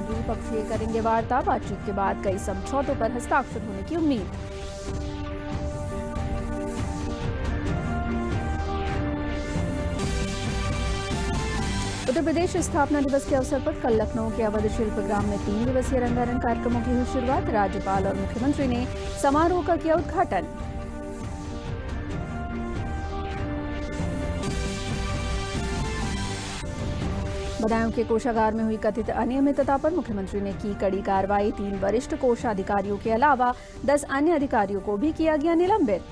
द्विपक्षीय करेंगे वार्ता। बातचीत के बाद कई समझौतों पर हस्ताक्षर होने की उम्मीद। उत्तर प्रदेश स्थापना दिवस के अवसर पर कल लखनऊ के अवध शिल्पग्राम में 3 दिवसीय रंगारंग कार्यक्रमों की हुई शुरुआत। राज्यपाल और मुख्यमंत्री ने समारोह का किया उद्घाटन। बदायूं के कोषागार में हुई कथित अनियमितता पर मुख्यमंत्री ने की कड़ी कार्रवाई। 3 वरिष्ठ कोषाधिकारियों के अलावा 10 अन्य अधिकारियों को भी किया गया निलंबित।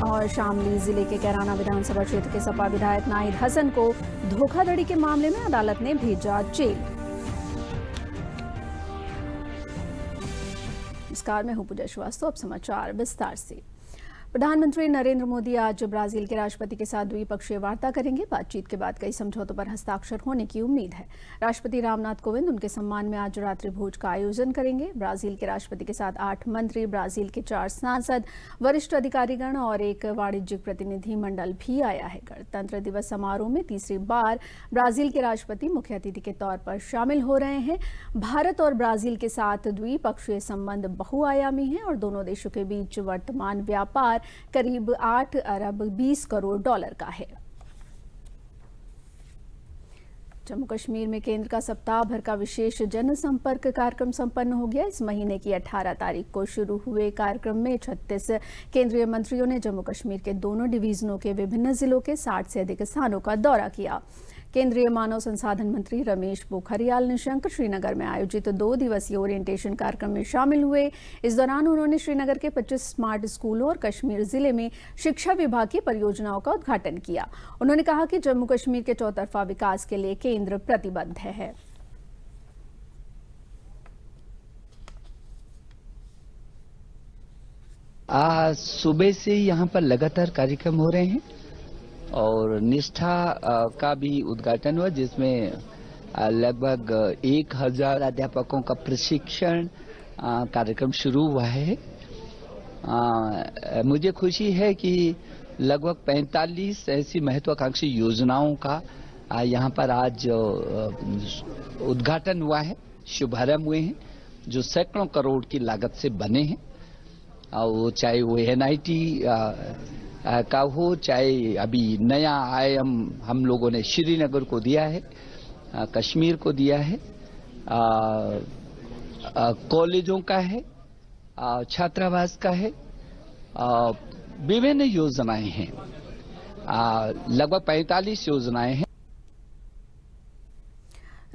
और शामली जिले के कैराना विधानसभा क्षेत्र के सपा विधायक नाहिद हसन को धोखाधड़ी के मामले में अदालत ने भेजा जेल। नमस्कार, मैं हूं पूजा श्रीवास्तव। अब समाचार विस्तार से। प्रधानमंत्री नरेंद्र मोदी आज ब्राजील के राष्ट्रपति के साथ द्विपक्षीय वार्ता करेंगे। बातचीत के बाद कई समझौतों पर हस्ताक्षर होने की उम्मीद है। राष्ट्रपति रामनाथ कोविंद उनके सम्मान में आज रात्रि भोज का आयोजन करेंगे। ब्राजील के राष्ट्रपति के साथ 8 मंत्री, ब्राजील के 4 सांसद, वरिष्ठ अधिकारीगण और एक वाणिज्यिक प्रतिनिधि मंडल भी आया है। गणतंत्र दिवस समारोह में तीसरी बार ब्राजील के राष्ट्रपति मुख्य अतिथि के तौर पर शामिल हो रहे हैं। भारत और ब्राजील के साथ द्विपक्षीय संबंध बहुआयामी हैं और दोनों देशों के बीच वर्तमान व्यापार करीब 8 अरब 20 करोड़ डॉलर का है। जम्मू कश्मीर में केंद्र का सप्ताह भर का विशेष जनसंपर्क कार्यक्रम संपन्न हो गया। इस महीने की 18 तारीख को शुरू हुए कार्यक्रम में 36 केंद्रीय मंत्रियों ने जम्मू कश्मीर के दोनों डिवीजनों के विभिन्न जिलों के 60 से अधिक स्थानों का दौरा किया। केंद्रीय मानव संसाधन मंत्री रमेश पोखरियाल निशंक श्रीनगर में आयोजित 2 दिवसीय ओरिएंटेशन कार्यक्रम में शामिल हुए। इस दौरान उन्होंने श्रीनगर के 25 स्मार्ट स्कूलों और कश्मीर जिले में शिक्षा विभाग की परियोजनाओं का उद्घाटन किया। उन्होंने कहा कि जम्मू कश्मीर के चौतरफा विकास के लिए केंद्र प्रतिबद्ध है। आज सुबह से यहाँ पर लगातार कार्यक्रम हो रहे हैं और निष्ठा का भी उद्घाटन हुआ, जिसमें लगभग 1000 अध्यापकों का प्रशिक्षण कार्यक्रम शुरू हुआ है। मुझे खुशी है कि लगभग 45 ऐसी महत्वाकांक्षी योजनाओं का यहाँ पर आज उद्घाटन हुआ है, शुभारंभ हुए हैं, जो सैकड़ों करोड़ की लागत से बने हैं। और चाहे वो NIT का हो, चाहे अभी नया आईआईएम हम लोगों ने श्रीनगर को दिया है, कश्मीर को दिया है, कॉलेजों का है, छात्रावास का है, विभिन्न योजनाएं हैं, लगभग 45 योजनाएं हैं।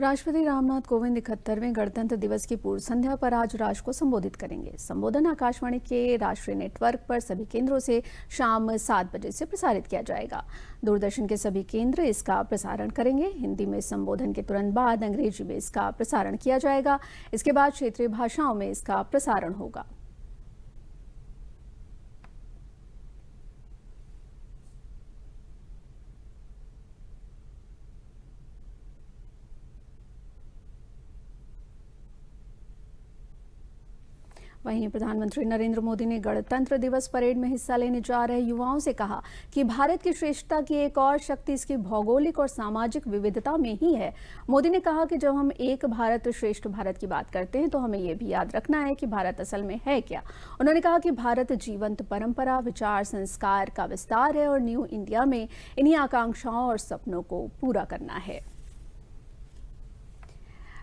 राष्ट्रपति रामनाथ कोविंद 71वें गणतंत्र दिवस की पूर्व संध्या पर आज राष्ट्र को संबोधित करेंगे। संबोधन आकाशवाणी के राष्ट्रीय नेटवर्क पर सभी केंद्रों से शाम 7 बजे से प्रसारित किया जाएगा। दूरदर्शन के सभी केंद्र इसका प्रसारण करेंगे। हिंदी में संबोधन के तुरंत बाद अंग्रेजी में इसका प्रसारण किया जाएगा। इसके बाद क्षेत्रीय भाषाओं में इसका प्रसारण होगा। वहीं प्रधानमंत्री नरेंद्र मोदी ने गणतंत्र दिवस परेड में हिस्सा लेने जा रहे युवाओं से कहा कि भारत की श्रेष्ठता की एक और शक्ति इसकी भौगोलिक और सामाजिक विविधता में ही है। मोदी ने कहा कि जब हम एक भारत श्रेष्ठ भारत की बात करते हैं तो हमें यह भी याद रखना है कि भारत असल में है क्या। उन्होंने कहा कि भारत जीवंत परंपरा, विचार, संस्कार का विस्तार है और न्यू इंडिया में इन्हीं आकांक्षाओं और सपनों को पूरा करना है।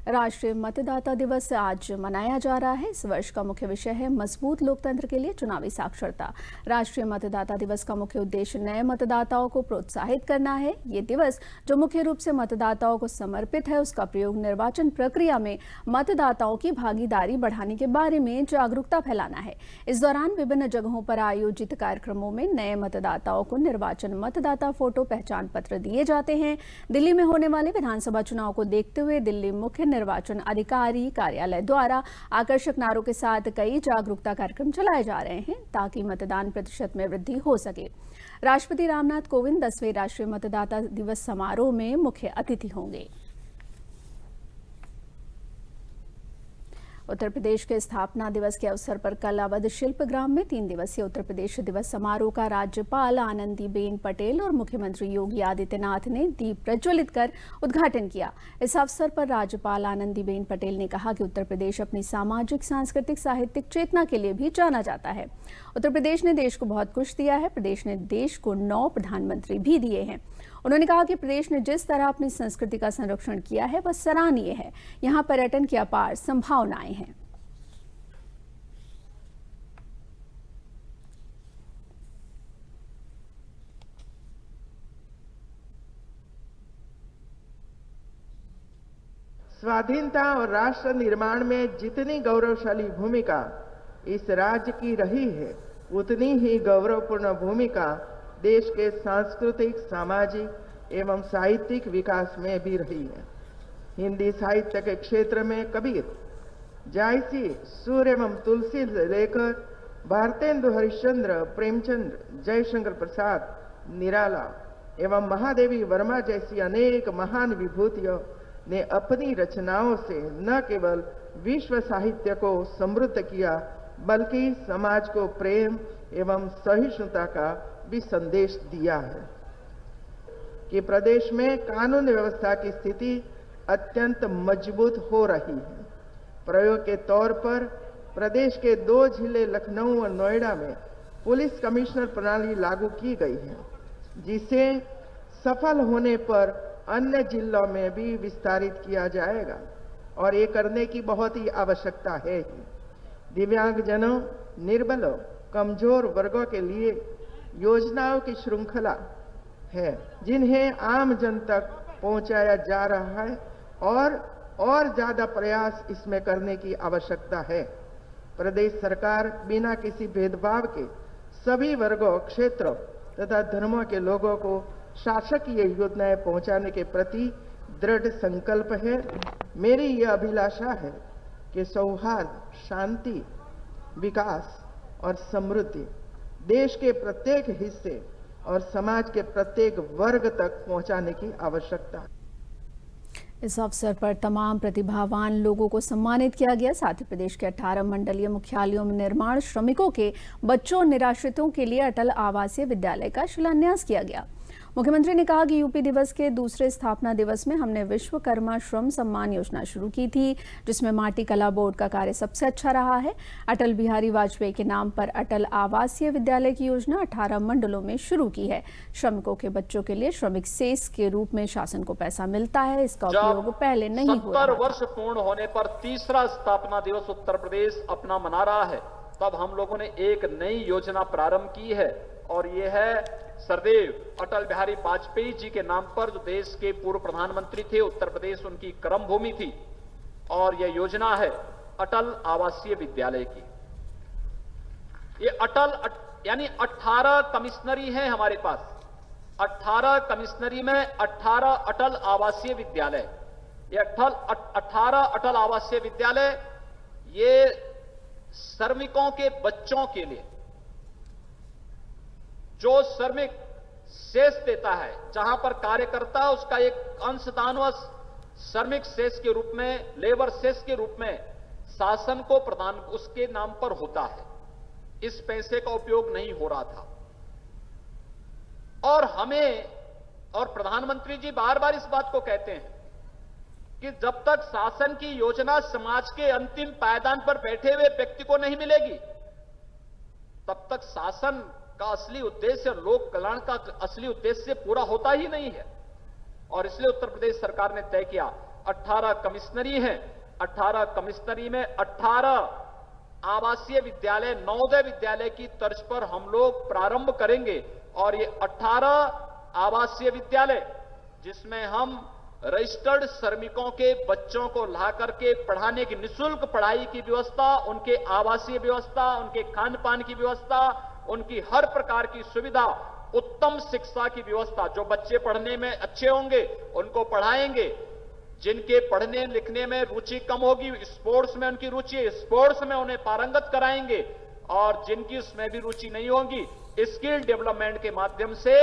राष्ट्रीय मतदाता दिवस आज मनाया जा रहा है। इस वर्ष का मुख्य विषय है मजबूत लोकतंत्र के लिए चुनावी साक्षरता। राष्ट्रीय मतदाता दिवस का मुख्य उद्देश्य नए मतदाताओं को प्रोत्साहित करना है। ये दिवस जो मुख्य रूप से मतदाताओं को समर्पित है, उसका प्रयोग निर्वाचन प्रक्रिया में मतदाताओं की भागीदारी बढ़ाने के बारे में जागरूकता फैलाना है। इस दौरान विभिन्न जगहों पर आयोजित कार्यक्रमों में नए मतदाताओं को निर्वाचन मतदाता फोटो पहचान पत्र दिए जाते हैं। दिल्ली में होने वाले विधानसभा चुनाव को देखते हुए दिल्ली मुख्य निर्वाचन अधिकारी कार्यालय द्वारा आकर्षक नारों के साथ कई जागरूकता कार्यक्रम चलाए जा रहे हैं ताकि मतदान प्रतिशत में वृद्धि हो सके। राष्ट्रपति रामनाथ कोविंद 10वें राष्ट्रीय मतदाता दिवस समारोह में मुख्य अतिथि होंगे। उत्तर प्रदेश के स्थापना दिवस के अवसर पर कल अवध शिल्प ग्राम में 3 दिवसीय उत्तर प्रदेश दिवस समारोह का राज्यपाल आनंदीबेन पटेल और मुख्यमंत्री योगी आदित्यनाथ ने दीप प्रज्वलित कर उद्घाटन किया। इस अवसर पर राज्यपाल आनंदीबेन पटेल ने कहा कि उत्तर प्रदेश अपनी सामाजिक, सांस्कृतिक, साहित्यिक चेतना के लिए भी जाना जाता है। उत्तर प्रदेश ने देश को बहुत कुछ दिया है। प्रदेश ने देश को 9 प्रधानमंत्री भी दिए हैं। उन्होंने कहा कि प्रदेश ने जिस तरह अपनी संस्कृति का संरक्षण किया है वह सराहनीय है। यहाँ पर्यटन की अपार संभावनाएं हैं। स्वाधीनता और राष्ट्र निर्माण में जितनी गौरवशाली भूमिका इस राज्य की रही है, उतनी ही गौरवपूर्ण भूमिका देश के सांस्कृतिक, सामाजिक एवं साहित्यिक विकास में भी रही है। हिंदी साहित्य के क्षेत्र में कबीर, जायसी, सूर्य एवं तुलसी से लेकर भारतेंदु हरिश्चंद्र, प्रेमचंद्र, जयशंकर प्रसाद, निराला एवं महादेवी वर्मा जैसी अनेक महान विभूतियों ने अपनी रचनाओं से न केवल विश्व साहित्य को समृद्ध किया, बल्कि समाज को प्रेम एवं सहिष्णुता का भी संदेश दिया है कि प्रदेश में कानून व्यवस्था की स्थिति अत्यंत मजबूत हो रही है। प्रयोग के तौर पर प्रदेश के 2 जिले लखनऊ और नोएडा में पुलिस कमिश्नर प्रणाली लागू की गई है, जिसे सफल होने पर अन्य जिलों में भी विस्तारित किया जाएगा और ये करने की बहुत ही आवश्यकता है। दिव्यांगजनों, निर्बलों, कमजोर वर्गों के लिए योजनाओं की श्रृंखला है, जिन्हें आम जन तक पहुंचाया जा रहा है और ज्यादा प्रयास इसमें करने की आवश्यकता है। प्रदेश सरकार बिना किसी भेदभाव के सभी वर्गों, क्षेत्रों तथा धर्मों के लोगों को शासकीय योजनाएं पहुंचाने के प्रति दृढ़ संकल्प है। मेरी यह अभिलाषा है कि सौहार्द, शांति, विकास और समृद्धि देश के प्रत्येक हिस्से और समाज के प्रत्येक वर्ग तक पहुंचाने की आवश्यकता है। इस अवसर पर तमाम प्रतिभावान लोगों को सम्मानित किया गया। साथ ही प्रदेश के 18 मंडलीय मुख्यालयों में निर्माण श्रमिकों के बच्चों और निराश्रितों के लिए अटल आवासीय विद्यालय का शिलान्यास किया गया। मुख्यमंत्री ने कहा कि यूपी दिवस के दूसरे स्थापना दिवस में हमने विश्वकर्मा श्रम सम्मान योजना शुरू की थी, जिसमें माटी कला बोर्ड का कार्य सबसे अच्छा रहा है। अटल बिहारी वाजपेयी के नाम पर अटल आवासीय विद्यालय की योजना 18 मंडलों में शुरू की है। श्रमिकों के बच्चों के लिए श्रमिक सेस के रूप में शासन को पैसा मिलता है। इसका उपयोग पहले नहीं हो रहा था। 70 वर्ष पूर्ण होने पर तीसरा स्थापना दिवस उत्तर प्रदेश अपना मना रहा है, तब हम लोगों ने एक नई योजना प्रारंभ की है और ये है सरदेव अटल बिहारी वाजपेयी जी के नाम पर, जो देश के पूर्व प्रधानमंत्री थे। उत्तर प्रदेश उनकी कर्म भूमि थी और यह योजना है अटल आवासीय विद्यालय की। ये अटल यानी 18 कमिश्नरी है हमारे पास। 18 कमिश्नरी में 18 अटल आवासीय विद्यालय। ये 18 अटल आवासीय विद्यालय ये श्रमिकों के बच्चों के लिए, जो श्रमिक शेष देता है, जहां पर कार्य करता है उसका एक अंशदान व श्रमिक शेष के रूप में, लेबर शेष के रूप में शासन को प्रदान उसके नाम पर होता है। इस पैसे का उपयोग नहीं हो रहा था और प्रधानमंत्री जी बार बार इस बात को कहते हैं कि जब तक शासन की योजना समाज के अंतिम पायदान पर बैठे हुए व्यक्ति को नहीं मिलेगी, तब तक शासन का असली उद्देश्य, लोक कल्याण का असली उद्देश्य पूरा होता ही नहीं है। और इसलिए उत्तर प्रदेश सरकार ने तय किया 18 कमिश्नरी हैं, 18 कमिश्नरी में 18 आवासीय विद्यालय, नवोदय विद्यालय की तर्ज पर हम लोग प्रारंभ करेंगे। और ये 18 आवासीय विद्यालय जिसमें हम रजिस्टर्ड श्रमिकों के बच्चों को ला करके पढ़ाने की निःशुल्क पढ़ाई की व्यवस्था, उनके आवासीय व्यवस्था, उनके खान पान की व्यवस्था, उनकी हर प्रकार की सुविधा, उत्तम शिक्षा की व्यवस्था, जो बच्चे पढ़ने में अच्छे होंगे उनको पढ़ाएंगे, जिनके पढ़ने लिखने में रुचि कम होगी, स्पोर्ट्स में उनकी रुचि है, स्पोर्ट्स में उन्हें पारंगत कराएंगे, और जिनकी उसमें भी रुचि नहीं होगी, स्किल डेवलपमेंट के माध्यम से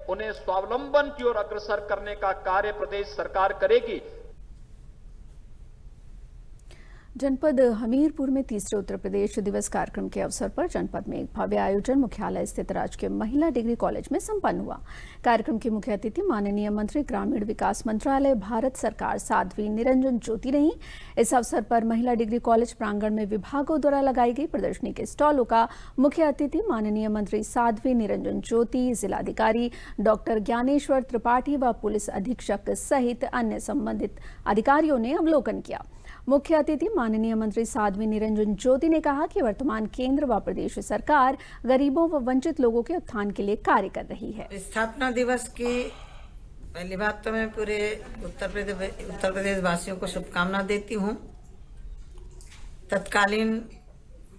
उन्हें स्वावलंबन की ओर अग्रसर करने का कार्य प्रदेश सरकार करेगी। जनपद हमीरपुर में तीसरे उत्तर प्रदेश दिवस कार्यक्रम के अवसर पर जनपद में एक भव्य आयोजन मुख्यालय स्थित राजकीय महिला डिग्री कॉलेज में संपन्न हुआ। कार्यक्रम की मुख्य अतिथि माननीय मंत्री ग्रामीण विकास मंत्रालय भारत सरकार साध्वी निरंजन ज्योति रही। इस अवसर पर महिला डिग्री कॉलेज प्रांगण में विभागों द्वारा लगाई गई प्रदर्शनी के स्टॉलों का मुख्य अतिथि माननीय मंत्री साध्वी निरंजन ज्योति, जिलाधिकारी डॉक्टर ज्ञानेश्वर त्रिपाठी व पुलिस अधीक्षक सहित अन्य संबंधित अधिकारियों ने अवलोकन किया। मुख्य अतिथि माननीय मंत्री साध्वी निरंजन ज्योति ने कहा कि वर्तमान केंद्र व प्रदेश सरकार गरीबों व वंचित लोगों के उत्थान के लिए कार्य कर रही है। स्थापना दिवस की पहली बात तो मैं पूरे उत्तर प्रदेश वासियों को शुभकामना देती हूँ। तत्कालीन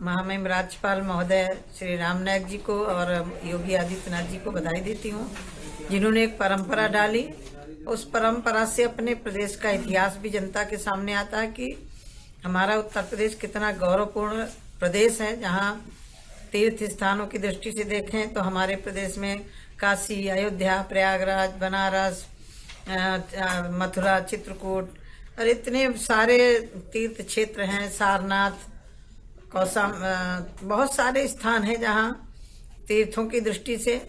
महामहिम राज्यपाल महोदय श्री राम नाईक जी को और योगी आदित्यनाथ जी को बधाई देती हूँ, जिन्होंने एक परंपरा डाली। उस परंपरा से अपने प्रदेश का इतिहास भी जनता के सामने आता है कि हमारा उत्तर प्रदेश कितना गौरवपूर्ण प्रदेश है। जहाँ तीर्थ स्थानों की दृष्टि से देखें तो हमारे प्रदेश में काशी, अयोध्या, प्रयागराज, बनारस, मथुरा, चित्रकूट और इतने सारे तीर्थ क्षेत्र हैं, सारनाथ, कौसा, बहुत सारे स्थान हैं जहाँ तीर्थों की दृष्टि से,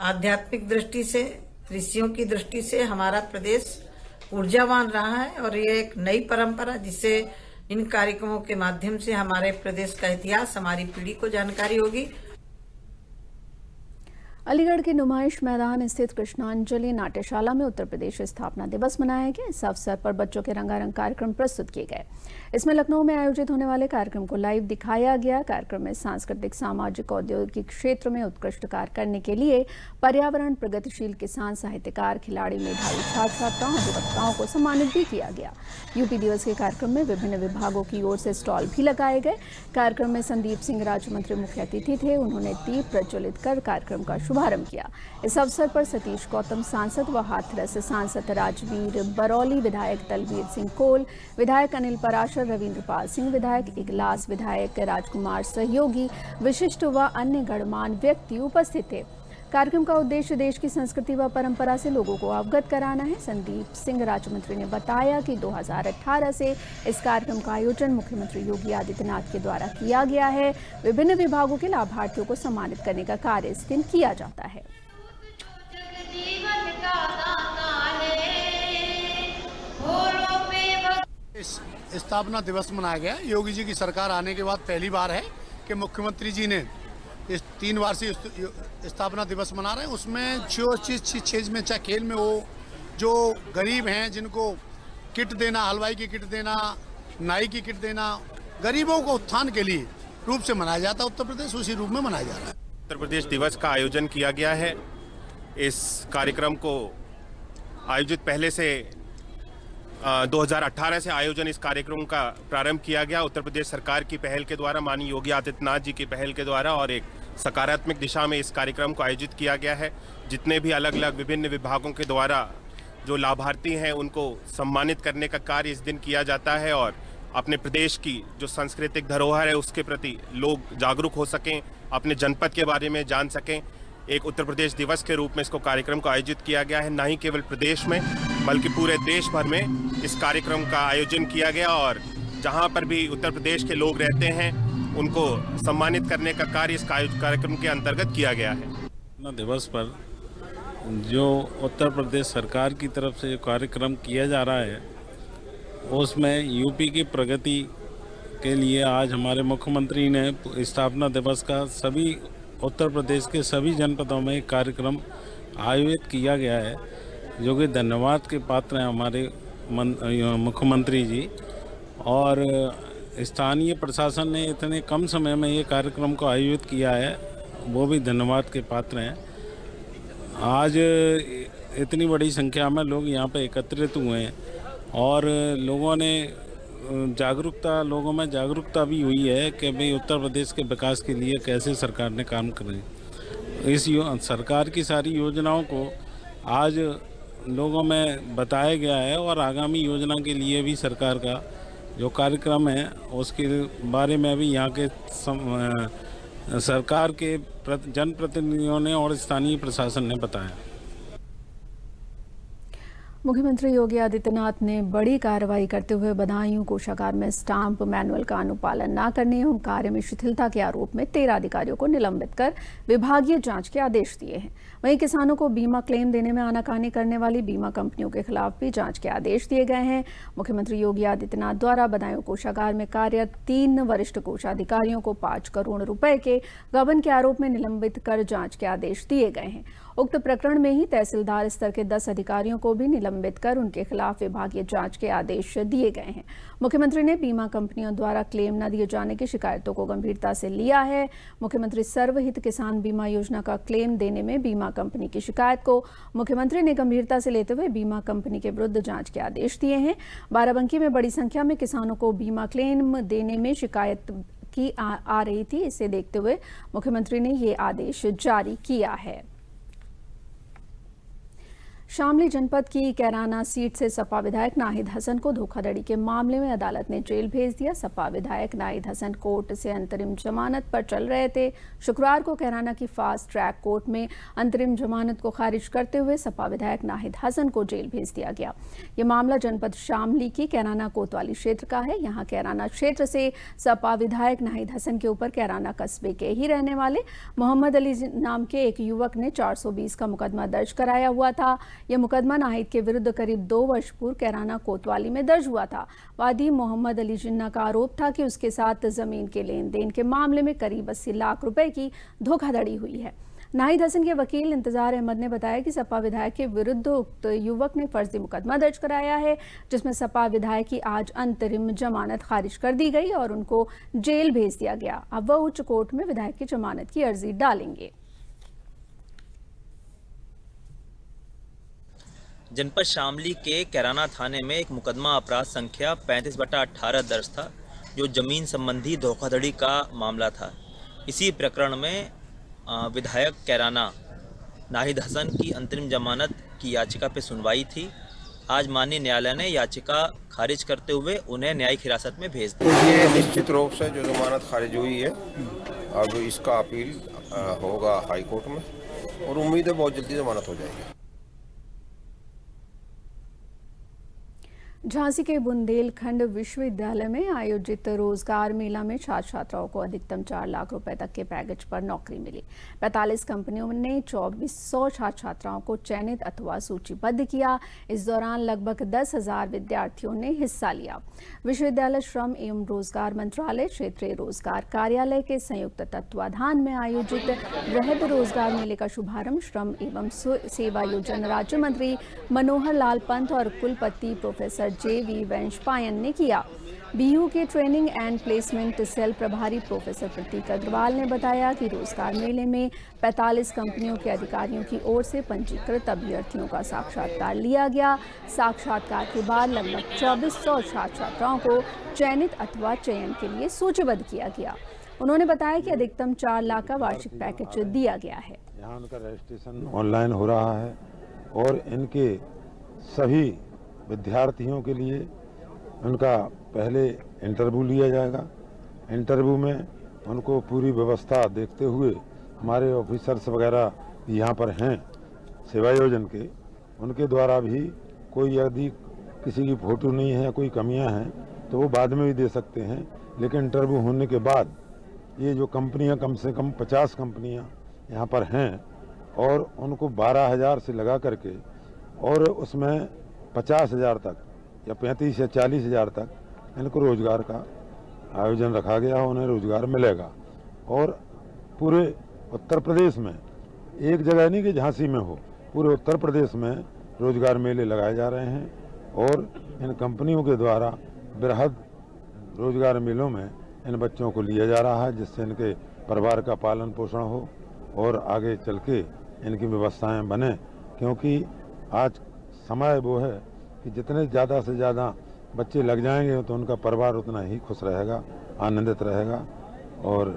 आध्यात्मिक दृष्टि से, ऋषियों की दृष्टि से हमारा प्रदेश ऊर्जावान रहा है। और ये एक नई परंपरा जिससे इन कार्यक्रमों के माध्यम से हमारे प्रदेश का इतिहास हमारी पीढ़ी को जानकारी होगी। अलीगढ़ के नुमाइश मैदान स्थित कृष्णांजलि नाट्यशाला में उत्तर प्रदेश स्थापना दिवस मनाया गया। इस अवसर पर बच्चों के रंगारंग कार्यक्रम प्रस्तुत किए गए। इसमें लखनऊ में आयोजित होने वाले कार्यक्रम को लाइव दिखाया गया। कार्यक्रम में सांस्कृतिक, सामाजिक, औद्योगिक क्षेत्र में उत्कृष्ट कार्य करने के लिए पर्यावरण, प्रगतिशील किसान, साहित्यकार, खिलाड़ी, मेधावी छात्र छात्राओं, अधिवक्ताओं को सम्मानित भी किया गया। यूपी दिवस के कार्यक्रम में विभिन्न विभागों की ओर से स्टॉल भी लगाए गए। कार्यक्रम में संदीप सिंह राज्य मंत्री मुख्य अतिथि थे। उन्होंने दीप प्रज्वलित कर कार्यक्रम का शुभारंभ किया। इस अवसर पर सतीश गौतम सांसद व हाथरस सांसद राजवीर बरौली, विधायक तलवीर सिंह कोल, विधायक अनिल पराशर, रविंद्र पाल सिंह, विधायक इगलास, विधायक राजकुमार सहयोगी, विशिष्ट व अन्य गणमान्य व्यक्ति उपस्थित थे। कार्यक्रम का उद्देश्य देश की संस्कृति व परंपरा से लोगों को अवगत कराना है। संदीप सिंह राज्य मंत्री ने बताया कि 2018 से इस कार्यक्रम का आयोजन मुख्यमंत्री योगी आदित्यनाथ के द्वारा किया गया है। विभिन्न विभागों के लाभार्थियों को सम्मानित करने का कार्य इस दिन किया जाता है। इस स्थापना दिवस मनाया गया। योगी जी की सरकार आने के बाद पहली बार है कि मुख्यमंत्री जी ने इस 3 वार्षिक स्थापना दिवस मना रहे हैं। उसमें जो चीज़ में, चाहे खेल में हो, जो गरीब हैं जिनको किट देना, हलवाई की किट देना, नाई की किट देना, गरीबों को उत्थान के लिए रूप से मनाया जाता है। उत्तर प्रदेश उसी रूप में मनाया जा रहा है। उत्तर प्रदेश दिवस का आयोजन किया गया है। इस कार्यक्रम को आयोजित पहले से 2018 से आयोजन इस कार्यक्रम का प्रारंभ किया गया। उत्तर प्रदेश सरकार की पहल के द्वारा, माननीय योगी आदित्यनाथ जी की पहल के द्वारा और एक सकारात्मक दिशा में इस कार्यक्रम को आयोजित किया गया है। जितने भी अलग अलग विभिन्न विभागों के द्वारा जो लाभार्थी हैं उनको सम्मानित करने का कार्य इस दिन किया जाता है और अपने प्रदेश की जो सांस्कृतिक धरोहर है उसके प्रति लोग जागरूक हो सकें, अपने जनपद के बारे में जान सकें। एक उत्तर प्रदेश दिवस के रूप में इसको कार्यक्रम को आयोजित किया गया है। न ही केवल प्रदेश में बल्कि पूरे देश भर में इस कार्यक्रम का आयोजन किया गया और जहां पर भी उत्तर प्रदेश के लोग रहते हैं उनको सम्मानित करने का कार्य इस कार्यक्रम के अंतर्गत किया गया है। दिवस पर जो उत्तर प्रदेश सरकार की तरफ से जो कार्यक्रम किया जा रहा है उसमें यूपी की प्रगति के लिए आज हमारे मुख्यमंत्री ने स्थापना दिवस का सभी उत्तर प्रदेश के सभी जनपदों में एक कार्यक्रम आयोजित किया गया है, जो कि धन्यवाद के पात्र हैं हमारे मुख्यमंत्री जी। और स्थानीय प्रशासन ने इतने कम समय में ये कार्यक्रम को आयोजित किया है, वो भी धन्यवाद के पात्र हैं। आज इतनी बड़ी संख्या में लोग यहाँ पे एकत्रित हुए हैं और लोगों में जागरूकता भी हुई है कि भाई उत्तर प्रदेश के विकास के लिए कैसे सरकार ने काम करे। इस सरकार की सारी योजनाओं को आज लोगों में बताया गया है और आगामी योजना के लिए भी सरकार का जो कार्यक्रम है उसके बारे में भी यहाँ के सरकार के जनप्रतिनिधियों ने और स्थानीय प्रशासन ने बताया। मुख्यमंत्री योगी आदित्यनाथ ने बड़ी कार्रवाई करते हुए बदायूं कोषागार में स्टाम्प मैनुअल का अनुपालन न करने एवं कार्य में शिथिलता के आरोप में 13 अधिकारियों को निलंबित कर विभागीय जांच के आदेश दिए हैं। वहीं किसानों को बीमा क्लेम देने में आनाकानी करने वाली बीमा कंपनियों के खिलाफ भी जांच के आदेश दिए गए हैं। मुख्यमंत्री योगी आदित्यनाथ द्वारा बदायूं कोषागार में कार्यरत 3 वरिष्ठ कोषाधिकारियों को 5 करोड़ रुपए के गबन के आरोप में निलंबित कर जांच के आदेश दिए गए हैं। उक्त प्रकरण में ही तहसीलदार स्तर के 10 अधिकारियों को भी निलंबित कर उनके खिलाफ विभागीय जांच के आदेश दिए गए हैं। मुख्यमंत्री ने बीमा कंपनियों द्वारा क्लेम न दिए जाने की शिकायतों को गंभीरता से लिया है। मुख्यमंत्री सर्वहित किसान बीमा योजना का क्लेम देने में बीमा कंपनी की शिकायत को मुख्यमंत्री ने गंभीरता से लेते हुए बीमा कंपनी के विरुद्ध जांच के आदेश दिए हैं। बाराबंकी में बड़ी संख्या में किसानों को बीमा क्लेम देने में शिकायत की आ रही थी। इसे देखते हुए मुख्यमंत्री ने ये आदेश जारी किया है। शामली जनपद की कैराना सीट से सपा विधायक नाहिद हसन को धोखाधड़ी के मामले में अदालत ने जेल भेज दिया। सपा विधायक नाहिद हसन कोर्ट से अंतरिम जमानत पर चल रहे थे। शुक्रवार को कैराना की फास्ट ट्रैक कोर्ट में अंतरिम जमानत को खारिज करते हुए सपा विधायक नाहिद हसन को जेल भेज दिया गया। ये मामला जनपद शामली की कैराना कोतवाली क्षेत्र का है। यहाँ कैराना क्षेत्र से सपा विधायक नाहिद हसन के ऊपर कैराना कस्बे के ही रहने वाले मोहम्मद अली नाम के एक युवक ने 420 का मुकदमा दर्ज कराया हुआ था। यह मुकदमा नाहिद के विरुद्ध करीब 2 वर्ष पूर्व कैराना कोतवाली में दर्ज हुआ था। वादी मोहम्मद अली जिन्ना का आरोप था कि उसके साथ जमीन के लेन देन के मामले में करीब 80 लाख रुपए की धोखाधड़ी हुई है। नाहिद हसन के वकील इंतजार अहमद ने बताया कि सपा विधायक के विरुद्ध उक्त युवक ने फर्जी मुकदमा दर्ज कराया है, जिसमें सपा विधायक की आज अंतरिम जमानत खारिज कर दी गई और उनको जेल भेज दिया गया। अब वह उच्च कोर्ट में विधायक की जमानत की अर्जी डालेंगे। जनपद शामली के कैराना थाने में एक मुकदमा अपराध संख्या 35/18 दर्ज था, जो जमीन संबंधी धोखाधड़ी का मामला था। इसी प्रकरण में विधायक कैराना नाहिद हसन की अंतरिम जमानत की याचिका पर सुनवाई थी। आज माननीय न्यायालय ने याचिका खारिज करते हुए उन्हें न्यायिक हिरासत में भेज दिया। ये निश्चित रूप से जो जमानत खारिज हुई है, अब इसका अपील होगा हाई कोर्ट में और उम्मीद है बहुत जल्दी जमानत हो जाएगी। झांसी के बुंदेलखंड विश्वविद्यालय में आयोजित रोजगार मेला में छात्र छात्राओं को अधिकतम 4 लाख रुपए तक के पैकेज पर नौकरी मिली। 45 कंपनियों ने 2400 छात्र छात्राओं को चयनित अथवा सूचीबद्ध किया। इस दौरान लगभग 10,000 विद्यार्थियों ने हिस्सा लिया। विश्वविद्यालय श्रम एवं रोजगार मंत्रालय, क्षेत्रीय रोजगार कार्यालय के संयुक्त तत्वाधान में आयोजित वृहद रोजगार मेले का शुभारंभ श्रम एवं सेवायोजन राज्य मंत्री मनोहर लाल पंत और कुलपति प्रोफेसर JV वंशपायन ने किया। BU के ट्रेनिंग एंड प्लेसमेंट सेल प्रभारी प्रोफेसर प्रतीक अग्रवाल ने बताया कि रोजगार मेले में 45 कंपनियों के अधिकारियों की ओर से पंजीकृत अभ्यर्थियों का साक्षात्कार लिया गया। साक्षात्कार के बाद लगभग 2400 छात्र छात्राओं को चयनित अथवा चयन के लिए सूचीबद्ध किया गया। उन्होंने बताया कि अधिकतम 4 लाख का वार्षिक पैकेज दिया गया है। यहाँ उनका रजिस्ट्रेशन ऑनलाइन हो रहा है और इनके सभी विद्यार्थियों के लिए उनका पहले इंटरव्यू लिया जाएगा। इंटरव्यू में उनको पूरी व्यवस्था देखते हुए हमारे ऑफिसर्स वगैरह यहाँ पर हैं सेवायोजन के, उनके द्वारा भी कोई यदि किसी की फोटो नहीं है, कोई कमियां हैं तो वो बाद में भी दे सकते हैं। लेकिन इंटरव्यू होने के बाद ये जो कंपनियां, कम से कम 50 कंपनियां यहाँ पर हैं और उनको 12,000 से लगा करके और उसमें 50,000 तक या 35 या 40,000 तक इनको रोजगार का आयोजन रखा गया है। उन्हें रोजगार मिलेगा और पूरे उत्तर प्रदेश में, एक जगह नहीं कि झांसी में हो, पूरे उत्तर प्रदेश में रोजगार मेले लगाए जा रहे हैं और इन कंपनियों के द्वारा बृहद रोजगार मेलों में इन बच्चों को लिया जा रहा है, जिससे इनके परिवार का पालन पोषण हो और आगे चल के इनकी व्यवस्थाएं बने। क्योंकि आज समय वो है कि जितने ज़्यादा से ज़्यादा बच्चे लग जाएंगे तो उनका परिवार उतना ही खुश रहेगा, आनंदित रहेगा और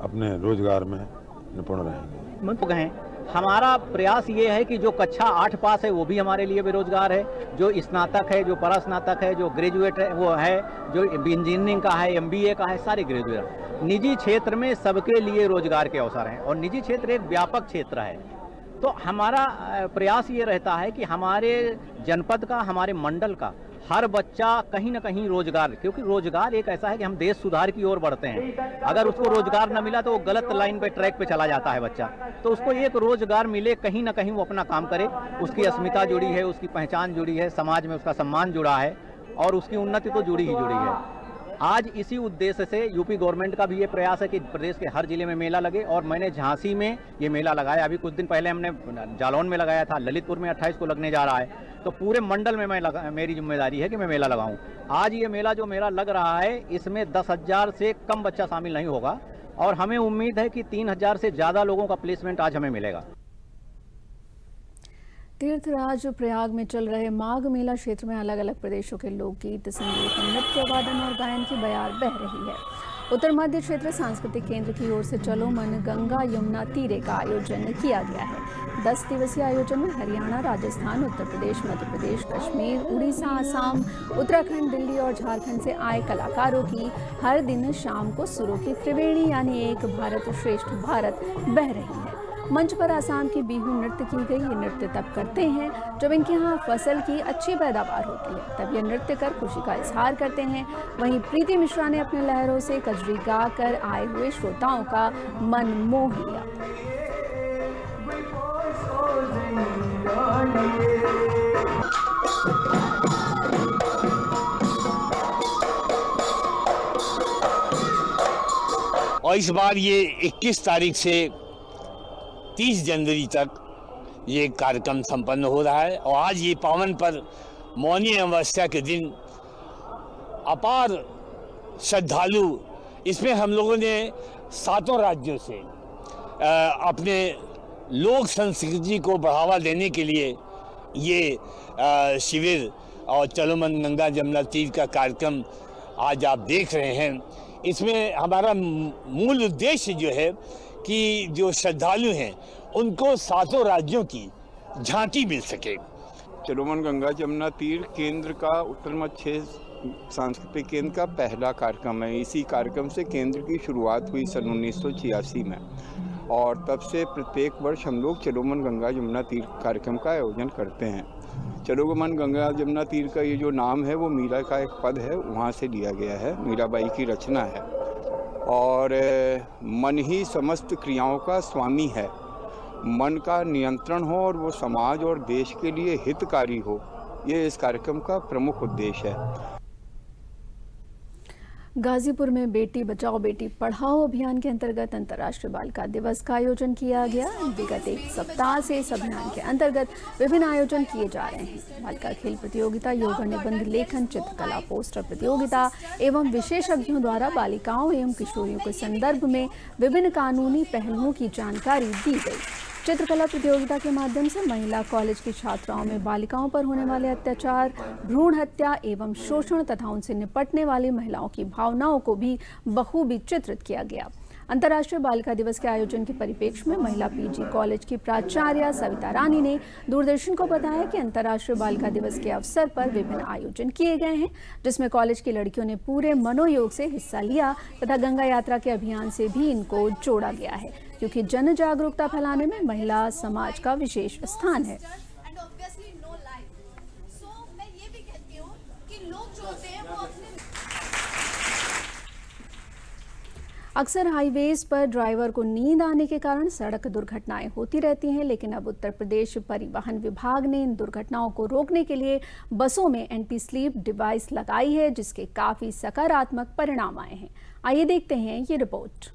अपने रोजगार में निपुण रहेंगे। हमारा प्रयास ये है कि जो कक्षा 8 पास है वो भी हमारे लिए बेरोजगार है, जो स्नातक है, जो परास्नातक है, जो ग्रेजुएट है वो है, जो इंजीनियरिंग का है, MBA का है, सारे ग्रेजुएट। निजी क्षेत्र में सबके लिए रोजगार के अवसर हैं और निजी क्षेत्र एक व्यापक क्षेत्र है तो हमारा प्रयास ये रहता है कि हमारे जनपद का, हमारे मंडल का हर बच्चा कहीं ना कहीं रोजगार, क्योंकि रोजगार एक ऐसा है कि हम देश सुधार की ओर बढ़ते हैं। अगर उसको रोजगार न मिला तो वो गलत लाइन पे, ट्रैक पे चला जाता है बच्चा। तो उसको एक रोजगार मिले, कहीं ना कहीं वो अपना काम करे, उसकी अस्मिता जुड़ी है, उसकी पहचान जुड़ी है, समाज में उसका सम्मान जुड़ा है और उसकी उन्नति तो जुड़ी ही जुड़ी है। आज इसी उद्देश्य से यूपी गवर्नमेंट का भी ये प्रयास है कि प्रदेश के हर जिले में मेला लगे, और मैंने झांसी में ये मेला लगाया। अभी कुछ दिन पहले हमने जालौन में लगाया था, ललितपुर में 28 को लगने जा रहा है। तो पूरे मंडल में मेरी जिम्मेदारी है कि मैं मेला लगाऊं। आज ये मेला जो मेरा लग रहा है, इसमें 10,000 से कम बच्चा शामिल नहीं होगा, और हमें उम्मीद है कि 3,000 से ज़्यादा लोगों का प्लेसमेंट आज हमें मिलेगा। तीर्थराज प्रयाग में चल रहे माघ मेला क्षेत्र में अलग अलग प्रदेशों के लोकगीत, संगीत, नृत्य, वादन और गायन की बयार बह रही है। उत्तर मध्य क्षेत्र सांस्कृतिक केंद्र की ओर से चलो मन गंगा यमुना तीरे का आयोजन किया गया है। 10 दिवसीय आयोजन में हरियाणा, राजस्थान, उत्तर प्रदेश, मध्य प्रदेश, कश्मीर, उड़ीसा, असम, उत्तराखंड, दिल्ली और झारखंड से आए कलाकारों की हर दिन शाम को सुरों की त्रिवेणी यानी एक भारत श्रेष्ठ भारत बह रही है। मंच पर आसाम की बिहू नृत्य की गई। ये नृत्य तब करते हैं जब इनके यहाँ फसल की अच्छी पैदावार होती है, तब ये नृत्य कर खुशी का इजहार करते हैं। वहीं प्रीति मिश्रा ने अपने लहरों से कजरी गाकर आए हुए श्रोताओं का मन मोह लिया। और इस बार ये 21 तारीख से 30 जनवरी तक ये कार्यक्रम संपन्न हो रहा है। और आज ये पावन पर मौनी अमावस्या के दिन अपार श्रद्धालु, इसमें हम लोगों ने 7 राज्यों से अपने लोक संस्कृति को बढ़ावा देने के लिए ये शिविर और चलो मन गंगा जमुना तीर का कार्यक्रम आज आप देख रहे हैं। इसमें हमारा मूल उद्देश्य जो है कि जो श्रद्धालु हैं उनको 7 राज्यों की झांकी मिल सके। चलो मन गंगा जमुना तीर केंद्र का, उत्तर मध्य क्षेत्र सांस्कृतिक केंद्र का पहला कार्यक्रम है। इसी कार्यक्रम से केंद्र की शुरुआत हुई सन 1986 में, और तब से प्रत्येक वर्ष हम लोग चलो मन गंगा जमुना तीर कार्यक्रम का आयोजन करते हैं। चलो मन गंगा जमुना तीर का ये जो नाम है वो मीरा का एक पद है, वहाँ से लिया गया है, मीराबाई की रचना है। और मन ही समस्त क्रियाओं का स्वामी है। मन का नियंत्रण हो और वो समाज और देश के लिए हितकारी हो, ये इस कार्यक्रम का प्रमुख उद्देश्य है। गाजीपुर में बेटी बचाओ बेटी पढ़ाओ अभियान के अंतर्गत अंतर्राष्ट्रीय बालिका दिवस का आयोजन किया गया। विगत एक सप्ताह से इस अभियान के अंतर्गत विभिन्न आयोजन किए जा रहे हैं। बालिका खेल प्रतियोगिता, योग निबंध लेखन, चित्रकला, पोस्टर प्रतियोगिता एवं विशेषज्ञों द्वारा बालिकाओं एवं किशोरियों के संदर्भ में विभिन्न कानूनी पहलुओं की जानकारी दी गई। चित्रकला प्रतियोगिता के माध्यम से महिला कॉलेज की छात्राओं में बालिकाओं पर होने वाले अत्याचार, भ्रूण हत्या एवं शोषण तथा उनसे निपटने वाली महिलाओं की भावनाओं को भी बखूबी चित्रित किया गया। अंतर्राष्ट्रीय बालिका दिवस के आयोजन के परिप्रेक्ष्य में महिला पीजी कॉलेज की प्राचार्य सविता रानी ने दूरदर्शन को बताया कि अंतर्राष्ट्रीय बालिका दिवस के अवसर पर विभिन्न आयोजन किए गए हैं, जिसमें कॉलेज की लड़कियों ने पूरे मनोयोग से हिस्सा लिया तथा गंगा यात्रा के अभियान से भी इनको जोड़ा गया है, क्योंकि जन जागरूकता फैलाने में महिला समाज का विशेष स्थान है। अक्सर हाईवेज पर ड्राइवर को नींद आने के कारण सड़क दुर्घटनाएं होती रहती हैं, लेकिन अब उत्तर प्रदेश परिवहन विभाग ने इन दुर्घटनाओं को रोकने के लिए बसों में एंटी स्लीप डिवाइस लगाई है, जिसके काफी सकारात्मक परिणाम आए हैं। आइए देखते हैं ये रिपोर्ट।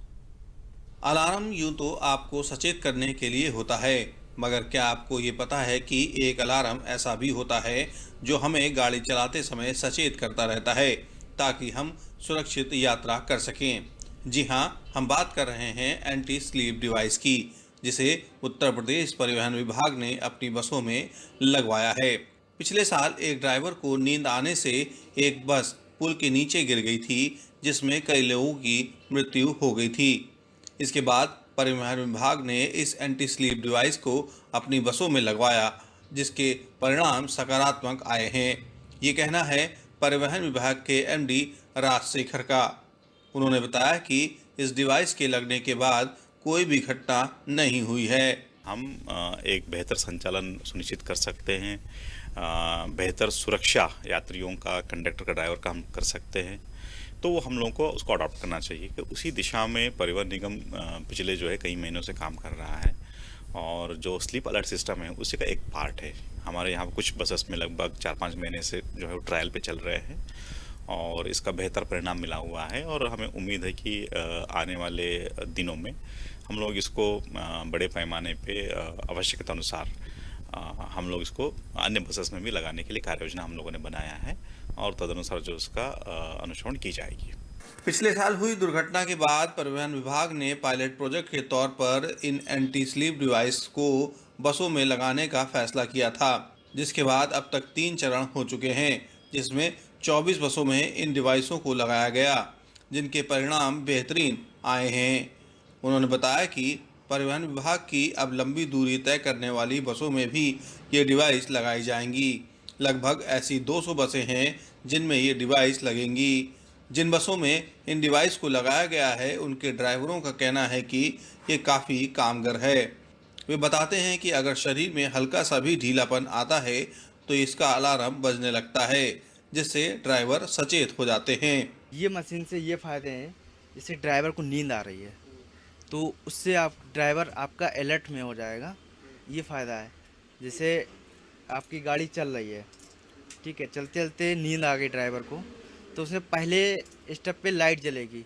अलार्म यूं तो आपको सचेत करने के लिए होता है, मगर क्या आपको ये पता है कि एक अलार्म ऐसा भी होता है जो हमें गाड़ी चलाते समय सचेत करता रहता है ताकि हम सुरक्षित यात्रा कर सकें। जी हाँ, हम बात कर रहे हैं एंटी स्लीप डिवाइस की, जिसे उत्तर प्रदेश परिवहन विभाग ने अपनी बसों में लगवाया है। पिछले साल एक ड्राइवर को नींद आने से एक बस पुल के नीचे गिर गई थी, जिसमें कई लोगों की मृत्यु हो गई थी। इसके बाद परिवहन विभाग ने इस एंटी स्लीप डिवाइस को अपनी बसों में लगवाया, जिसके परिणाम सकारात्मक आए हैं। ये कहना है परिवहन विभाग के एमडी राजशेखर का। उन्होंने बताया कि इस डिवाइस के लगने के बाद कोई भी घटना नहीं हुई है। हम एक बेहतर संचालन सुनिश्चित कर सकते हैं, बेहतर सुरक्षा यात्रियों का, कंडक्टर का, ड्राइवर का हम कर सकते हैं। तो हम लोगों को उसको अडॉप्ट करना चाहिए कि उसी दिशा में परिवहन निगम पिछले जो है कई महीनों से काम कर रहा है और जो स्लीप अलर्ट सिस्टम है उसी का एक पार्ट है। हमारे यहाँ कुछ बसेस में लगभग 4-5 महीने से जो है वो ट्रायल पे चल रहे हैं और इसका बेहतर परिणाम मिला हुआ है और हमें उम्मीद है कि आने वाले दिनों में हम लोग इसको बड़े पैमाने पे आवश्यकता अनुसार हम लोग इसको अन्य बसेस में भी लगाने के लिए कार्य योजना हम लोगों ने बनाया है और तदनुसार जो उसका अनुसरण की जाएगी। पिछले साल हुई दुर्घटना के बाद परिवहन विभाग ने पायलट प्रोजेक्ट के तौर पर इन एंटी स्लीप डिवाइस को बसों में लगाने का फैसला किया था, जिसके बाद अब तक 3 चरण हो चुके हैं, जिसमें 24 बसों में इन डिवाइसों को लगाया गया, जिनके परिणाम बेहतरीन आए हैं। उन्होंने बताया कि परिवहन विभाग की अब लंबी दूरी तय करने वाली बसों में भी ये डिवाइस लगाई जाएंगी। लगभग ऐसी 200 बसें हैं जिनमें ये डिवाइस लगेंगी। जिन बसों में इन डिवाइस को लगाया गया है उनके ड्राइवरों का कहना है कि ये काफ़ी कामगर है। वे बताते हैं कि अगर शरीर में हल्का सा भी ढीलापन आता है तो इसका अलार्म बजने लगता है, जिससे ड्राइवर सचेत हो जाते हैं। ये मशीन से ये फ़ायदे हैं, जैसे ड्राइवर को नींद आ रही है तो उससे ड्राइवर आपका अलर्ट में हो जाएगा, ये फ़ायदा है। जैसे आपकी गाड़ी चल रही है, ठीक है, चलते चलते नींद आ गई ड्राइवर को, तो उसमें पहले स्टेप पे लाइट जलेगी,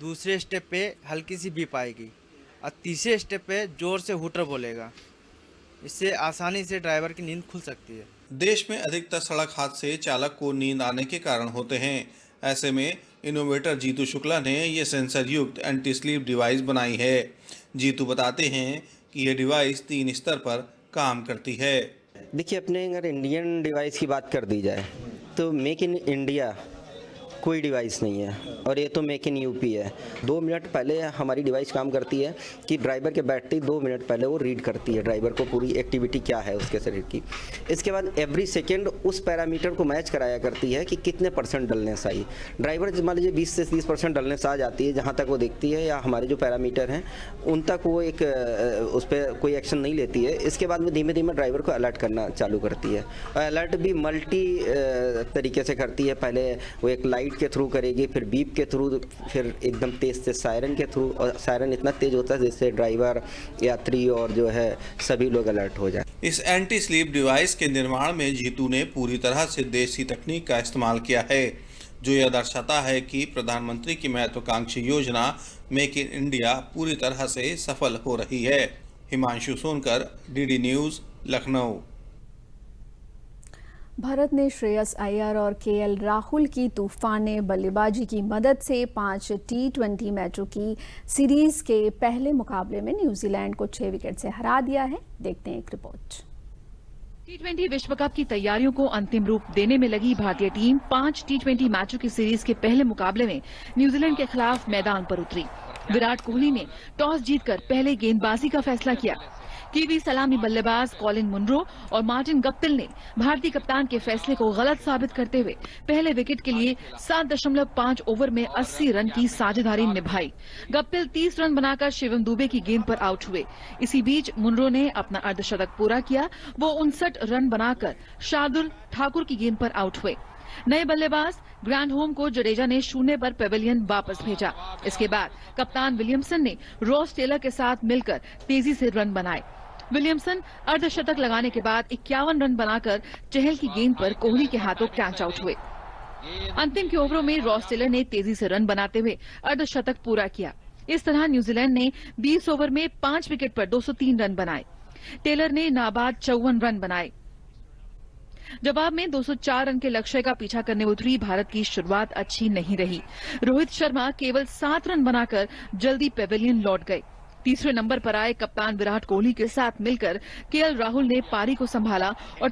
दूसरे स्टेप पे हल्की सी बीप आएगी और तीसरे स्टेप पे ज़ोर से हूटर बोलेगा। इससे आसानी से ड्राइवर की नींद खुल सकती है। देश में अधिकतर सड़क हादसे चालक को नींद आने के कारण होते हैं। ऐसे में इनोवेटर जीतू शुक्ला ने ये सेंसर युक्त एंटी स्लीप डिवाइस बनाई है। जीतू बताते हैं कि ये डिवाइस 3 स्तर पर काम करती है। देखिए, अपने अगर इंडियन डिवाइस की बात कर दी जाए तो मेक इन इंडिया कोई डिवाइस नहीं है और ये तो मेक इन यूपी है। 2 मिनट पहले हमारी डिवाइस काम करती है कि ड्राइवर के बैठते ही 2 मिनट पहले वो रीड करती है ड्राइवर को पूरी एक्टिविटी क्या है उसके शरीर की। इसके बाद एवरी सेकेंड उस पैरामीटर को मैच कराया करती है कि कितने % डलनेस आई। ड्राइवर मान लीजिए 20 से 30% डलनेस आ जाती है, जहाँ तक वो देखती है या हमारे जो पैरामीटर हैं उन तक वो एक उस पर कोई एक्शन नहीं लेती है। इसके बाद में धीमे धीमे ड्राइवर को अलर्ट करना चालू करती है और अलर्ट भी मल्टी तरीके से करती है। पहले वो एक लाइट के थ्रू करेगी, फिर बीप के थ्रू, फिर एकदम तेज से सायरन के थ्रू, और सायरन इतना तेज होता है जिससे ड्राइवर, यात्री और जो है सभी लोग अलर्ट हो जाए। इस एंटी स्लीप डिवाइस के निर्माण में जीतू ने पूरी तरह से देसी तकनीक का इस्तेमाल किया है, जो यह दर्शाता है कि प्रधानमंत्री की महत्वाकांक्षी योजना मेक इन इंडिया पूरी तरह से सफल हो रही है। Himanshu Sonkar, DD news, Lucknow. भारत ने श्रेयस अय्यर और KL राहुल की तूफानी बल्लेबाजी की मदद से 5 T20 मैचों की सीरीज के पहले मुकाबले में न्यूजीलैंड को 6 विकेट से हरा दिया है। देखते हैं एक रिपोर्ट। T20 विश्व कप की तैयारियों को अंतिम रूप देने में लगी भारतीय टीम 5 T20 मैचों की सीरीज के पहले मुकाबले में न्यूजीलैंड के खिलाफ मैदान पर उतरी। विराट कोहली ने टॉस जीतकर पहले गेंदबाजी का फैसला किया। कीवी सलामी बल्लेबाज कॉलिन मुनरो और मार्टिन गप्टिल ने भारतीय कप्तान के फैसले को गलत साबित करते हुए पहले विकेट के लिए 7.5 ओवर में 80 रन की साझेदारी निभाई। गप्टिल 30 रन बनाकर शिवम दुबे की गेंद पर आउट हुए। इसी बीच मुनरो ने अपना अर्धशतक पूरा किया। वो 59 रन बनाकर शार्दुल ठाकुर की गेंद पर आउट हुए। नए बल्लेबाज ग्रैंडहोम को जडेजा ने 0 पर पेविलियन वापस भेजा। इसके बाद कप्तान विलियमसन ने रॉस टेलर के साथ मिलकर तेजी से रन बनाए। विलियमसन अर्धशतक लगाने के बाद 51 रन बनाकर चहल की गेंद पर कोहली के हाथों कैच आउट हुए। अंतिम के ओवरों में रॉस टेलर ने तेजी से रन बनाते हुए अर्धशतक पूरा किया। इस तरह न्यूजीलैंड ने 20 ओवर में 5 विकेट पर 203 रन बनाए। टेलर ने नाबाद 54 रन बनाए। जवाब में 204 रन के लक्ष्य का पीछा करने उतरी भारत की शुरुआत अच्छी नहीं रही। रोहित शर्मा केवल 7 रन बनाकर जल्दी पेविलियन लौट गए। तीसरे नंबर पर आए कप्तान विराट कोहली के साथ मिलकर KL राहुल ने पारी को संभाला और